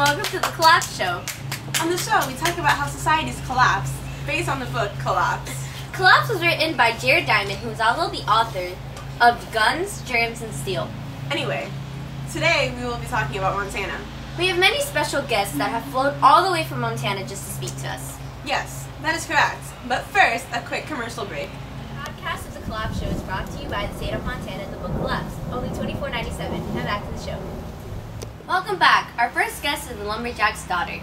welcome to the Collapse Show. On the show, we talk about how societies collapse, based on the book Collapse. Collapse was written by Jared Diamond, who is also the author of Guns, Germs, and Steel. Anyway, today we will be talking about Montana. We have many special guests that have flown all the way from Montana just to speak to us. Yes, that is correct. But first, a quick commercial break. The podcast of the Collapse Show is brought to you by the state of Montana and the book Collapse. Only $24.97. Now back to the show. Welcome back. Our first guest is the Louis-Jacques' daughter.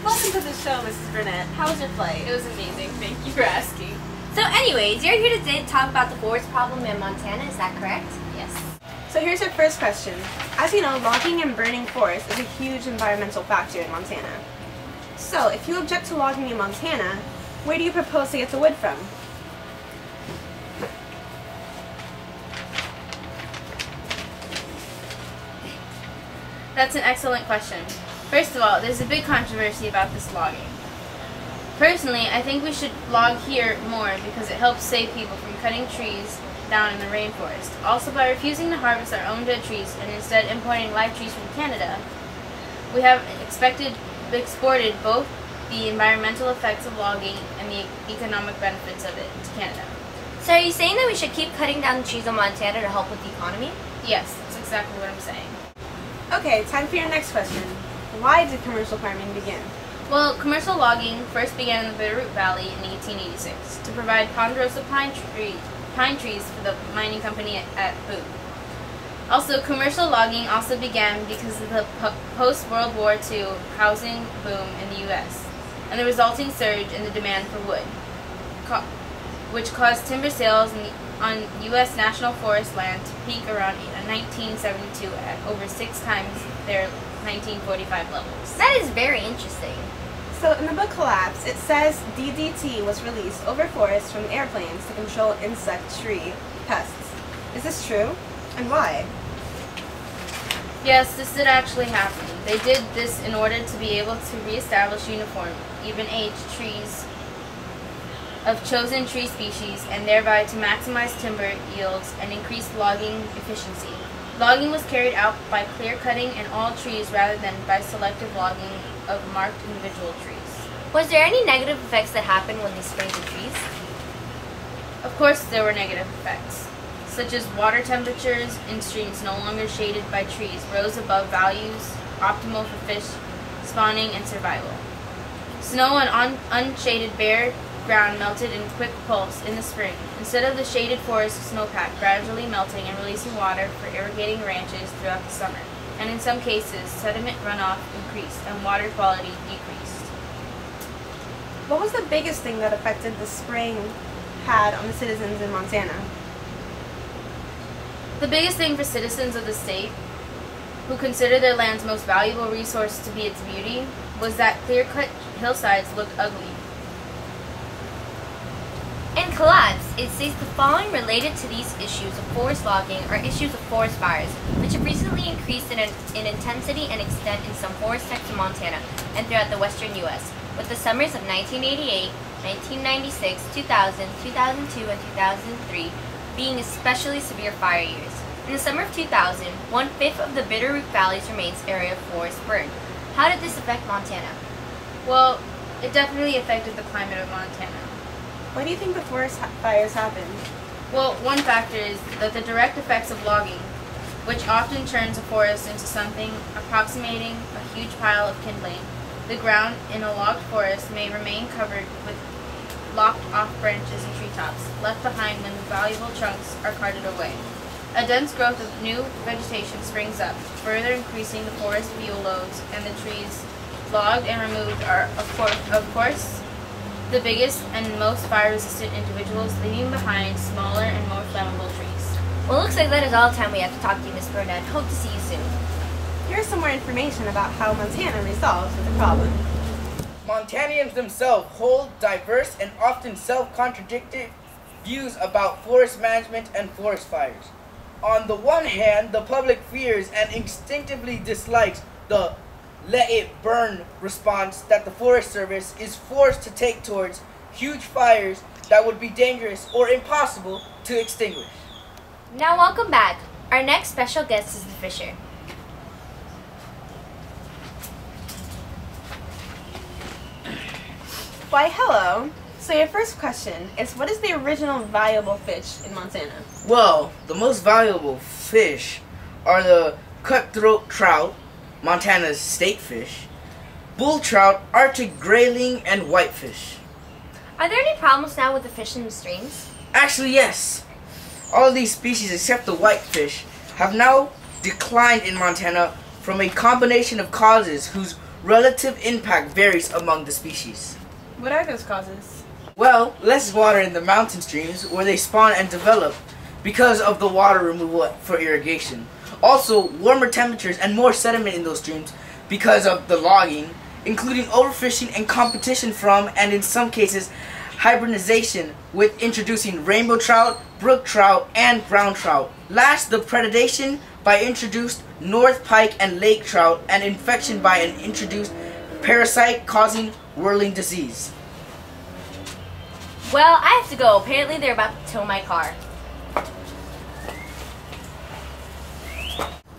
Welcome to the show, Mrs. Burnett. How was your flight? It was amazing. Thank you for asking. So anyways, you're here today to talk about the forest problem in Montana, is that correct? Yes. So here's your first question. As you know, logging and burning forests is a huge environmental factor in Montana. So, if you object to logging in Montana, where do you propose to get the wood from? That's an excellent question. First of all, there's a big controversy about this logging. Personally, I think we should log here more because it helps save people from cutting trees down in the rainforest. Also, by refusing to harvest our own dead trees and instead importing live trees from Canada, we have exported both the environmental effects of logging and the economic benefits of it to Canada. So are you saying that we should keep cutting down the trees in Montana to help with the economy? Yes, that's exactly what I'm saying. Okay, time for your next question. Why did commercial farming begin? Well, commercial logging first began in the Bitterroot Valley in 1886 to provide ponderosa pine trees for the mining company at Boone. Also, commercial logging also began because of the post-World War II housing boom in the U.S. and the resulting surge in the demand for wood, which caused timber sales on U.S. National Forest land to peak around 1972 at over 6 times their 1945 levels. That is very interesting. So in the book Collapse, it says DDT was released over forests from airplanes to control insect tree pests. Is this true? And why? Yes, this did actually happen. They did this in order to be able to reestablish uniform, even-aged trees of chosen tree species and thereby to maximize timber yields and increase logging efficiency. Logging was carried out by clear-cutting in all trees rather than by selective logging of marked individual trees. Was there any negative effects that happened when they sprayed the trees? Of course there were negative effects, such as water temperatures in streams no longer shaded by trees rose above values optimal for fish spawning and survival. Snow on unshaded bare ground melted in quick pulse in the spring, instead of the shaded forest snowpack gradually melting and releasing water for irrigating ranches throughout the summer. And in some cases, sediment runoff increased and water quality decreased. What was the biggest thing that affected the spraying had on the citizens in Montana? The biggest thing for citizens of the state, who consider their land's most valuable resource to be its beauty, was that clear-cut hillsides looked ugly. In Collapse, it states the following related to these issues of forest logging are issues of forest fires, which have recently increased in intensity and extent in some forest types in Montana and throughout the western U.S., with the summers of 1988, 1996, 2000, 2002, and 2003 being especially severe fire years. In the summer of 2000, 1/5 of the Bitterroot Valley's remains area of forest burned. How did this affect Montana? Well, it definitely affected the climate of Montana. Why do you think the forest fires happened? Well, one factor is that the direct effects of logging, which often turns a forest into something approximating a huge pile of kindling. The ground in a logged forest may remain covered with lopped-off branches and treetops, left behind when the valuable trunks are carted away. A dense growth of new vegetation springs up, further increasing the forest fuel loads, and the trees logged and removed are, of course, the biggest and most fire-resistant individuals, leaving behind smaller and more flammable trees. Well, it looks like that is all the time we have to talk to you, Ms. Burnett. Hope to see you soon. Here's some more information about how Montana resolves the problem. Montanians themselves hold diverse and often self-contradictory views about forest management and forest fires. On the one hand, the public fears and instinctively dislikes the let it burn response that the Forest Service is forced to take towards huge fires that would be dangerous or impossible to extinguish. Now welcome back. Our next special guest is the fisher. Why, hello. So your first question is, what is the original valuable fish in Montana? Well, the most valuable fish are the cutthroat trout, Montana's state fish, bull trout, Arctic grayling, and whitefish. Are there any problems now with the fish in the streams? Actually, yes. All of these species except the whitefish have now declined in Montana from a combination of causes whose relative impact varies among the species. What are those causes? Well, less water in the mountain streams where they spawn and develop because of the water removal for irrigation. Also, warmer temperatures and more sediment in those streams because of the logging, including overfishing and competition from, and in some cases, hybridization with introducing rainbow trout, brook trout, and brown trout. Last, the predation by introduced north pike and lake trout, and infection by an introduced parasite causing whirling disease. Well, I have to go. Apparently they're about to tow my car.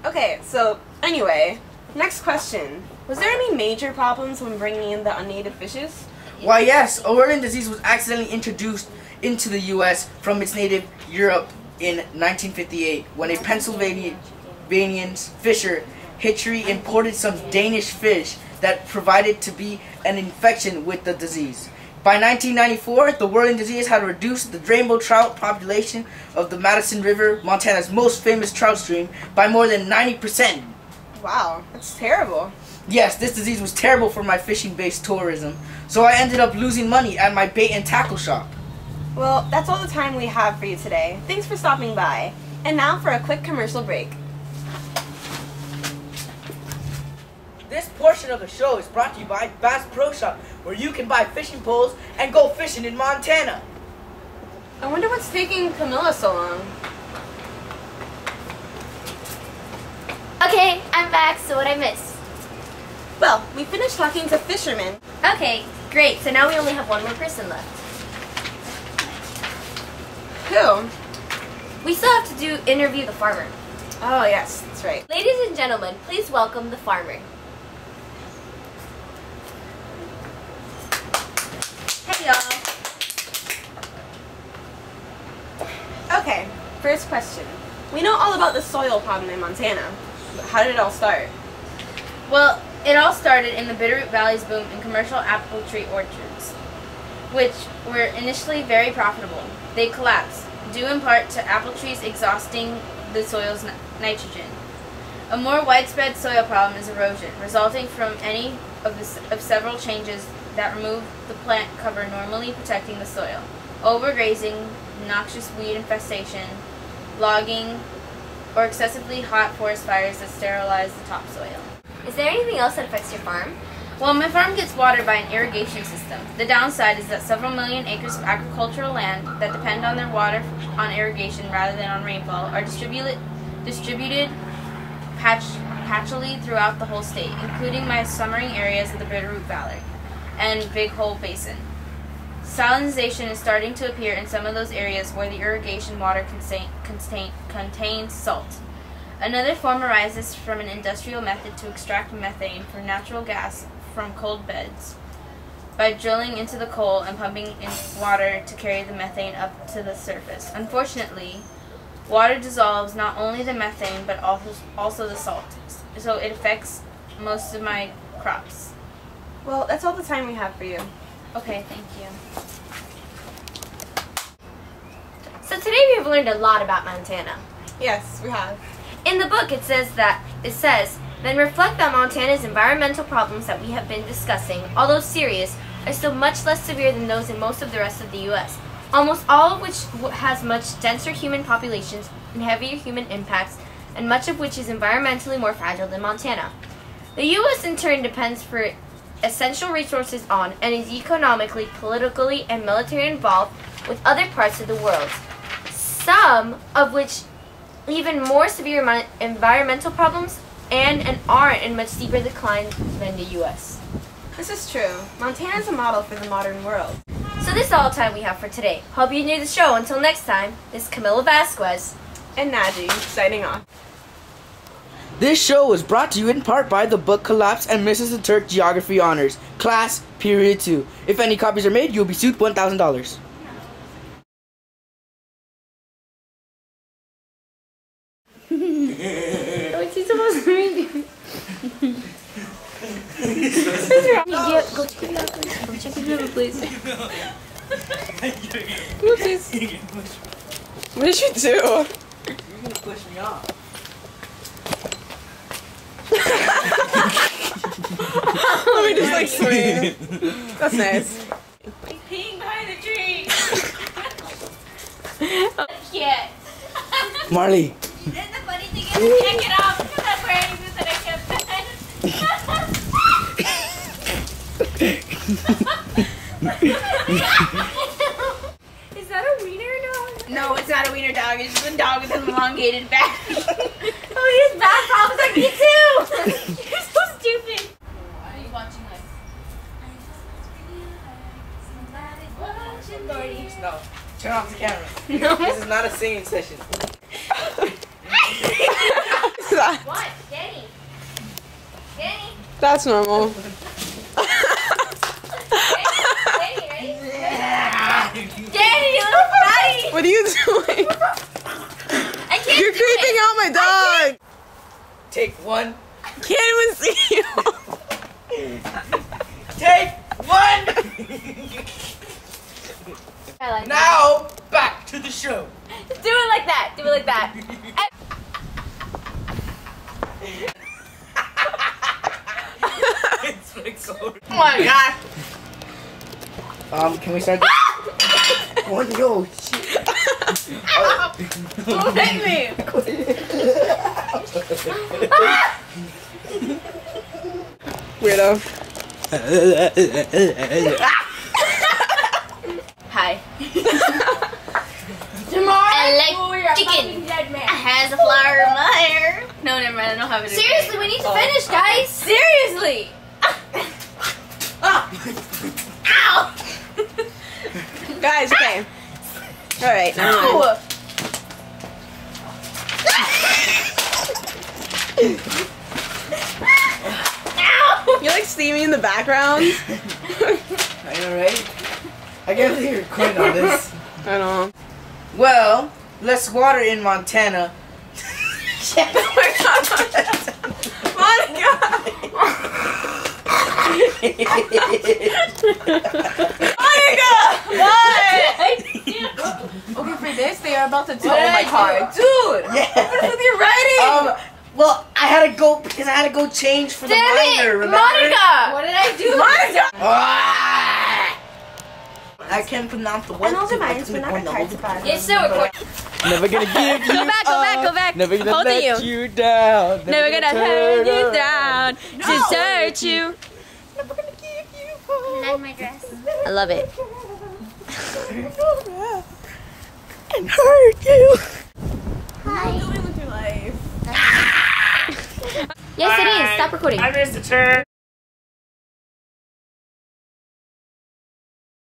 Okay, so anyway, next question. Was there any major problems when bringing in the unnative fishes? Why, yes, a whirling disease was accidentally introduced into the U.S. from its native Europe in 1958 when a Pennsylvanian fisher, Hitchery, imported some Danish fish that provided to be an infection with the disease. By 1994, the whirling disease had reduced the rainbow trout population of the Madison River, Montana's most famous trout stream, by more than 90%. Wow, that's terrible. Yes, this disease was terrible for my fishing-based tourism, so I ended up losing money at my bait and tackle shop. Well, that's all the time we have for you today. Thanks for stopping by. And now for a quick commercial break. This portion of the show is brought to you by Bass Pro Shop, where you can buy fishing poles and go fishing in Montana. I wonder what's taking Camilla so long. Okay, I'm back. So what I missed? Well, we finished talking to fishermen. Okay, great. So now we only have one more person left. Who? We still have to interview the farmer. Oh, yes, that's right. Ladies and gentlemen, please welcome the farmer. Hey y'all. Okay, first question. We know all about the soil problem in Montana. How did it all start? Well, it all started in the Bitterroot Valley's boom in commercial apple tree orchards, which were initially very profitable. They collapsed, due in part to apple trees exhausting the soil's nitrogen. A more widespread soil problem is erosion, resulting from any of several changes that remove the plant cover normally protecting the soil. Overgrazing, noxious weed infestation, logging, or excessively hot forest fires that sterilize the topsoil. Is there anything else that affects your farm? Well, my farm gets watered by an irrigation system. The downside is that several million acres of agricultural land that depend on their water on irrigation rather than on rainfall are distributed patchily throughout the whole state, including my summering areas of the Bitterroot Valley and Big Hole Basin. Salinization is starting to appear in some of those areas where the irrigation water contains salt. Another form arises from an industrial method to extract methane from natural gas from coal beds by drilling into the coal and pumping in water to carry the methane up to the surface. Unfortunately, water dissolves not only the methane but also the salt, so it affects most of my crops. Well, that's all the time we have for you. Okay, thank you. So today we have learned a lot about Montana. Yes, we have. In the book it says, then reflect that Montana's environmental problems that we have been discussing, although serious, are still much less severe than those in most of the rest of the U.S., almost all of which has much denser human populations and heavier human impacts, and much of which is environmentally more fragile than Montana. The U.S. in turn depends for essential resources on and is economically, politically, and militarily involved with other parts of the world, some of which even more severe environmental problems and are in much deeper decline than the U.S. This is true. Montana is a model for the modern world. So this is all the time we have for today. Hope you enjoyed the show. Until next time, this is Camila Vasquez and Naji signing off. This show was brought to you in part by the Book Collapse and Mrs. DeTurk Geography Honors, Class Period 2. If any copies are made, you'll be sued $1,000. What's he supposed to be doing? Go check it out, please. Go check it out, please. Whoopsies. What did you do? You're gonna push me off. Let me just like swing. That's nice. He's peeing behind the tree. Yeah. Marley. And the funny thing is, I can't get off because I'm wearing this and I Is that a wiener dog? No, it's not a wiener dog. It's just a dog with an elongated back. Oh, he has back problems like me too. You're so stupid. Why are you watching this? No, turn off the camera. No. This is not a singing session. What? Danny? Danny? That's normal. Danny, ready? Danny, you little fatty! What are you doing? I can't You're do creeping it. out my dog. Take one. Can't even see you. Take one. I like Now, back to the show. that. Do it like that. Do it like that. It's recorded. Oh my god. Can we start this? Oh, yo, shit. Don't hit me. Weirdo. Hi. Tomorrow, I like chicken. dead man. Has a flower in my hair. No, never mind. I don't have it. Seriously, we need to finish, guys. Seriously. Ow. Guys, okay. Alright, never mind. Ow. Ow. You like see me in the background? Are you alright? I can't believe you're recording on this. I know. Well, less water in Montana. Oh my god. Okay, for this, they are about to tow my car. Dude! Yeah. What is with your writing? Well, I had to go because I had to go change for the Damn minor. it, Remember? Monica. What did I do? Monica! Ah! I can't pronounce the word. It's still recording. Never gonna give you Go back, go back, go back. Never gonna Holding let you down. Never gonna turn you down. Desert you. Never gonna give you up. Like my dress. I love it. And hurt you. What are you doing with your life? Yes, it is. Stop recording. I missed a turn.